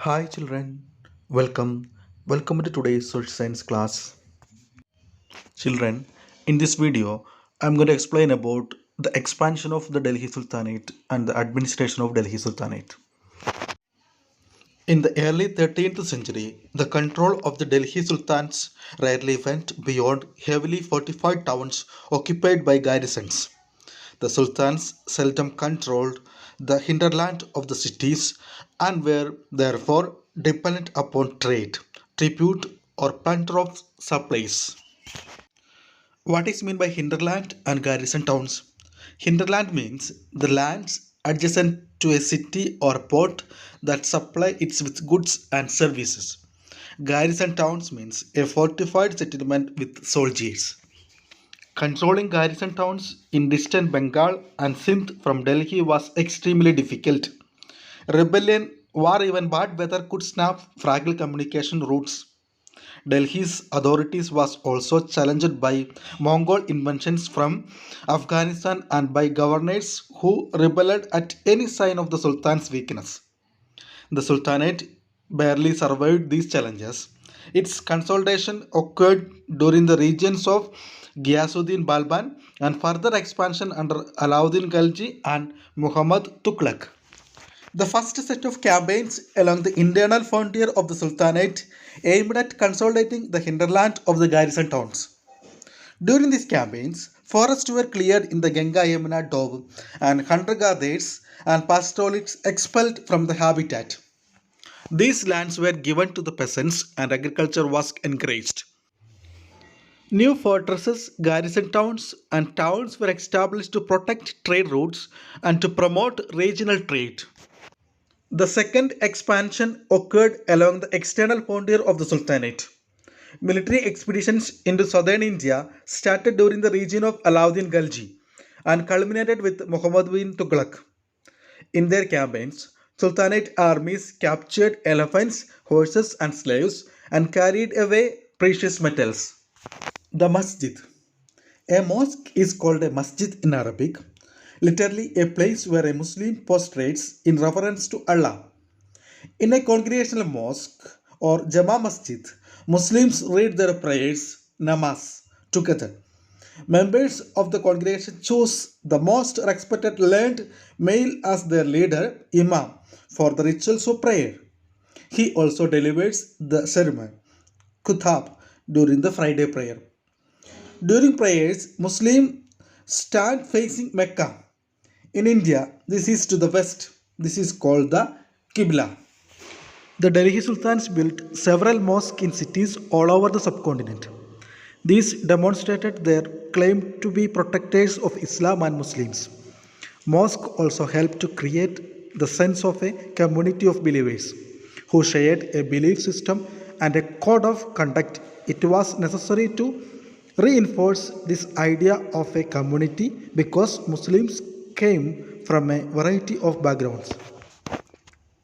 Hi children, welcome to today's social science class. Children, in this video, I'm going to explain about the expansion of the Delhi Sultanate and the administration of Delhi Sultanate. In the early 13th century, the control of the Delhi Sultans rarely went beyond heavily fortified towns occupied by garrisons. The sultans seldom controlled the hinterland of the cities and were therefore dependent upon trade, tribute, or plunder of supplies. What is meant by hinterland and garrison towns? Hinterland means the lands adjacent to a city or port that supply it with goods and services. Garrison towns means a fortified settlement with soldiers. Controlling garrison towns in distant Bengal and Sindh from Delhi was extremely difficult. Rebellion or even bad weather could snap fragile communication routes. Delhi's authorities was also challenged by Mongol invasions from Afghanistan and by governors who rebelled at any sign of the Sultan's weakness. The Sultanate barely survived these challenges. Its consolidation occurred during the reigns of Ghiyasuddin Balban and further expansion under Alauddin Khalji and Muhammad Tughlaq. The first set of campaigns along the internal frontier of the Sultanate aimed at consolidating the hinterland of the garrison towns. During these campaigns, forests were cleared in the Ganga Yamuna Doab and hunter gatherers and pastoralists expelled from the habitat. These lands were given to the peasants and agriculture was encouraged. New fortresses, garrison towns, and towns were established to protect trade routes and to promote regional trade. The second expansion occurred along the external frontier of the Sultanate. Military expeditions into southern India started during the reign of Alauddin Khalji and culminated with Muhammad bin Tughlaq. In their campaigns, Sultanate armies captured elephants, horses, and slaves and carried away precious metals. The Masjid. A mosque is called a masjid in Arabic, literally a place where a Muslim prostrates in reverence to Allah. In a congregational mosque or Jama Masjid, Muslims read their prayers, namaz, together. Members of the congregation choose the most respected learned male as their leader, Imam, for the rituals of prayer. He also delivers the sermon, Kutab, during the Friday prayer. During prayers, Muslims stand facing Mecca. In India, this is to the west. This is called the Qibla. The Delhi Sultans built several mosques in cities all over the subcontinent. These demonstrated their claim to be protectors of Islam and Muslims. Mosques also helped to create the sense of a community of believers who shared a belief system and a code of conduct. It was necessary to reinforce this idea of a community because Muslims came from a variety of backgrounds.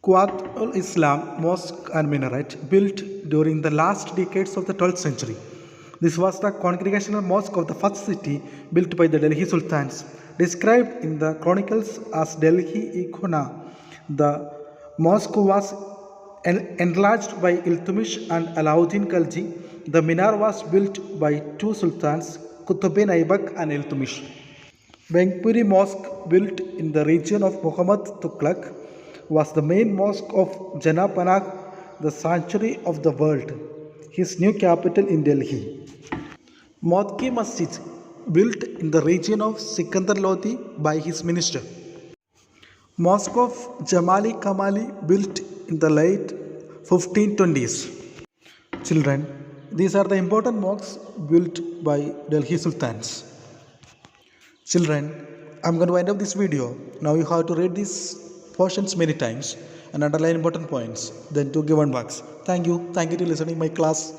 Quwwat al-Islam Mosque and Minaret built during the last decades of the 12th century. This was the congregational mosque of the first city built by the Delhi Sultans, described in the chronicles as Delhi-i-Khuna. The mosque was enlarged by Iltutmish and Alauddin Khalji. The minar was built by two sultans, Qutb-i Aibak and Iltutmish. Bengpuri Mosque, built in the region of Muhammad Tughlaq, was the main mosque of Janapanag, the sanctuary of the world, his new capital in Delhi. Mosque Masjid, built in the region of Sikandar Lodi by his minister. Mosque of Jamali Kamali, built in the late 1520s. Children, these are the important mosques built by Delhi Sultans. Children, I'm going to wind up this video. Now you have to read these portions many times and underline important points. Then to give one marks. Thank you. Thank you for listening my class.